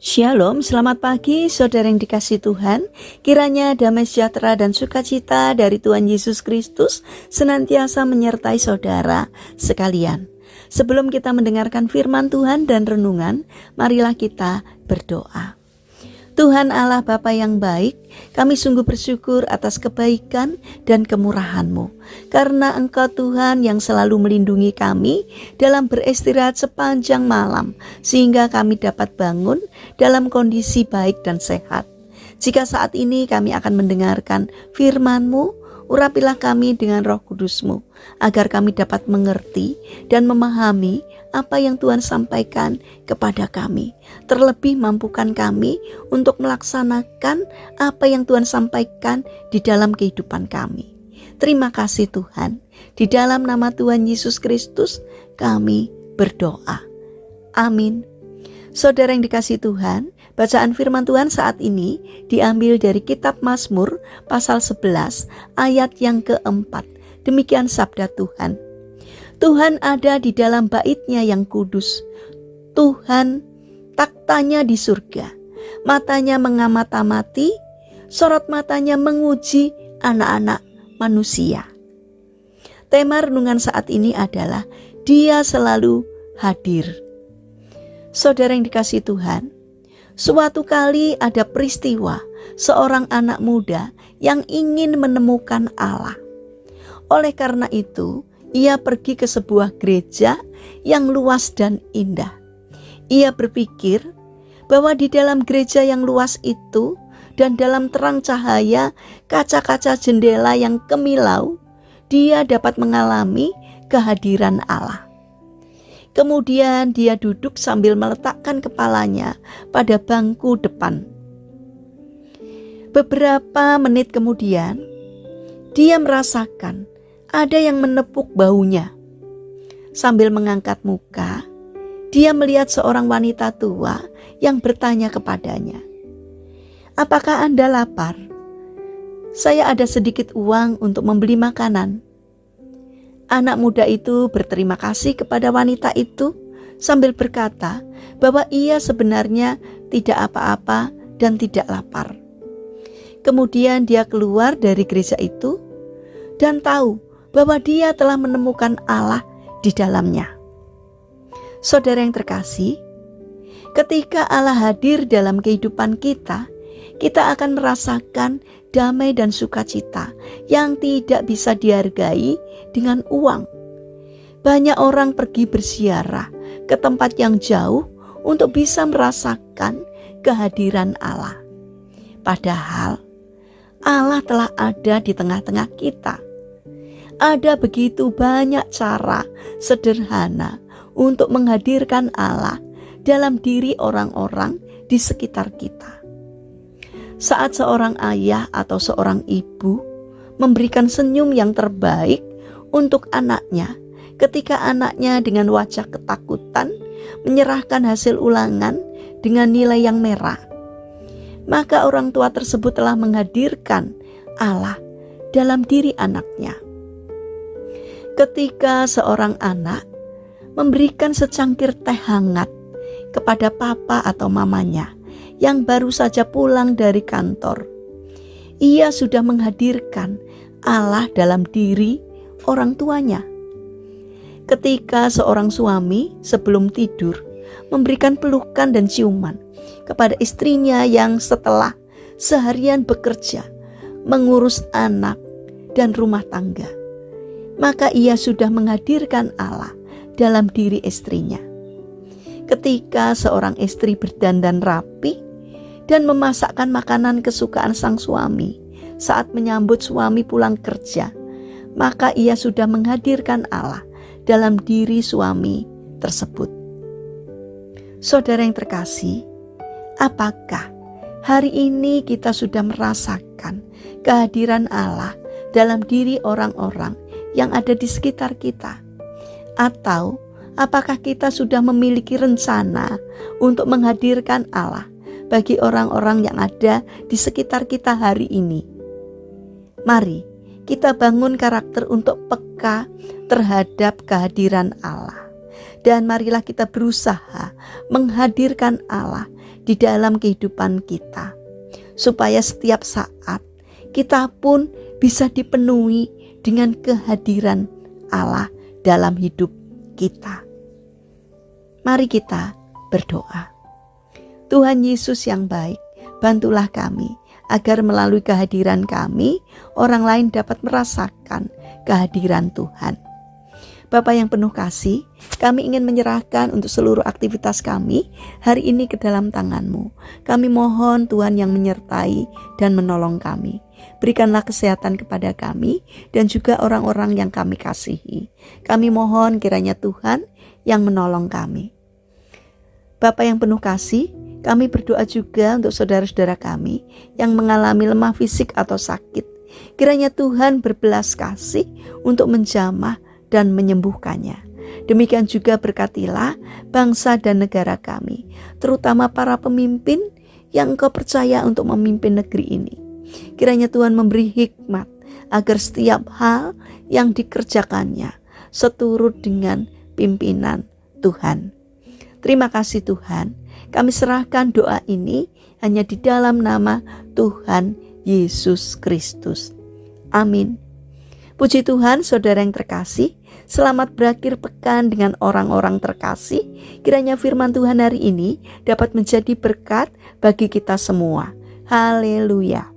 Shalom, selamat pagi saudara yang dikasihi Tuhan. Kiranya damai sejahtera dan sukacita dari Tuhan Yesus Kristus senantiasa menyertai saudara sekalian. Sebelum kita mendengarkan firman Tuhan dan renungan, marilah kita berdoa. Tuhan Allah Bapa yang baik, kami sungguh bersyukur atas kebaikan dan kemurahan-Mu. Karena Engkau Tuhan yang selalu melindungi kami dalam beristirahat sepanjang malam, sehingga kami dapat bangun dalam kondisi baik dan sehat. Jika saat ini kami akan mendengarkan firman-Mu, urapilah kami dengan Roh Kudus-Mu, agar kami dapat mengerti dan memahami apa yang Tuhan sampaikan kepada kami. Terlebih mampukan kami untuk melaksanakan apa yang Tuhan sampaikan di dalam kehidupan kami. Terima kasih Tuhan. Di dalam nama Tuhan Yesus Kristus kami berdoa. Amin. Saudara yang dikasihi Tuhan, bacaan firman Tuhan saat ini diambil dari kitab Mazmur pasal 11 ayat yang keempat. Demikian sabda Tuhan. Tuhan ada di dalam bait-Nya yang kudus. Tuhan taktanya di surga. Matanya mengamati, sorot matanya menguji anak-anak manusia. Tema renungan saat ini adalah Dia selalu hadir. Saudara yang dikasihi Tuhan, suatu kali ada peristiwa seorang anak muda yang ingin menemukan Allah. Oleh karena itu, ia pergi ke sebuah gereja yang luas dan indah. Ia berpikir bahwa di dalam gereja yang luas itu dan dalam terang cahaya kaca-kaca jendela yang kemilau, dia dapat mengalami kehadiran Allah. Kemudian dia duduk sambil meletakkan kepalanya pada bangku depan. Beberapa menit kemudian, dia merasakan ada yang menepuk bahunya. Sambil mengangkat muka, dia melihat seorang wanita tua yang bertanya kepadanya, "Apakah Anda lapar? Saya ada sedikit uang untuk membeli makanan." Anak muda itu berterima kasih kepada wanita itu sambil berkata bahwa ia sebenarnya tidak apa-apa dan tidak lapar. Kemudian dia keluar dari gereja itu dan tahu bahwa dia telah menemukan Allah di dalamnya. Saudara yang terkasih, ketika Allah hadir dalam kehidupan kita, kita akan merasakan damai dan sukacita yang tidak bisa dihargai dengan uang. Banyak orang pergi berziarah ke tempat yang jauh untuk bisa merasakan kehadiran Allah. Padahal Allah telah ada di tengah-tengah kita. Ada begitu banyak cara sederhana untuk menghadirkan Allah dalam diri orang-orang di sekitar kita. Saat seorang ayah atau seorang ibu memberikan senyum yang terbaik untuk anaknya, ketika anaknya dengan wajah ketakutan menyerahkan hasil ulangan dengan nilai yang merah, maka orang tua tersebut telah menghadirkan Allah dalam diri anaknya. Ketika seorang anak memberikan secangkir teh hangat kepada papa atau mamanya yang baru saja pulang dari kantor, ia sudah menghadirkan Allah dalam diri orang tuanya. Ketika seorang suami sebelum tidur memberikan pelukan dan ciuman kepada istrinya yang setelah seharian bekerja, mengurus anak dan rumah tangga, maka ia sudah menghadirkan Allah dalam diri istrinya. Ketika seorang istri berdandan rapi dan memasakkan makanan kesukaan sang suami saat menyambut suami pulang kerja, maka ia sudah menghadirkan Allah dalam diri suami tersebut. Saudara yang terkasih, apakah hari ini kita sudah merasakan kehadiran Allah dalam diri orang-orang yang ada di sekitar kita? Atau apakah kita sudah memiliki rencana untuk menghadirkan Allah bagi orang-orang yang ada di sekitar kita hari ini? Mari kita bangun karakter untuk peka terhadap kehadiran Allah. Dan marilah kita berusaha menghadirkan Allah di dalam kehidupan kita, supaya setiap saat kita pun bisa dipenuhi dengan kehadiran Allah dalam hidup kita. Mari kita berdoa. Tuhan Yesus yang baik, bantulah kami agar melalui kehadiran kami, orang lain dapat merasakan kehadiran Tuhan. Bapa yang penuh kasih, kami ingin menyerahkan untuk seluruh aktivitas kami hari ini ke dalam tangan-Mu. Kami mohon Tuhan yang menyertai dan menolong kami. Berikanlah kesehatan kepada kami dan juga orang-orang yang kami kasihi. Kami mohon kiranya Tuhan yang menolong kami. Bapa yang penuh kasih, kami berdoa juga untuk saudara-saudara kami yang mengalami lemah fisik atau sakit. Kiranya Tuhan berbelas kasih untuk menjamah dan menyembuhkannya. Demikian juga berkatilah bangsa dan negara kami, terutama para pemimpin yang Engkau percaya untuk memimpin negeri ini. Kiranya Tuhan memberi hikmat agar setiap hal yang dikerjakannya seturut dengan pimpinan Tuhan. Terima kasih Tuhan, kami serahkan doa ini hanya di dalam nama Tuhan Yesus Kristus. Amin. Puji Tuhan, saudara yang terkasih, selamat berakhir pekan dengan orang-orang terkasih. Kiranya firman Tuhan hari ini dapat menjadi berkat bagi kita semua. Haleluya.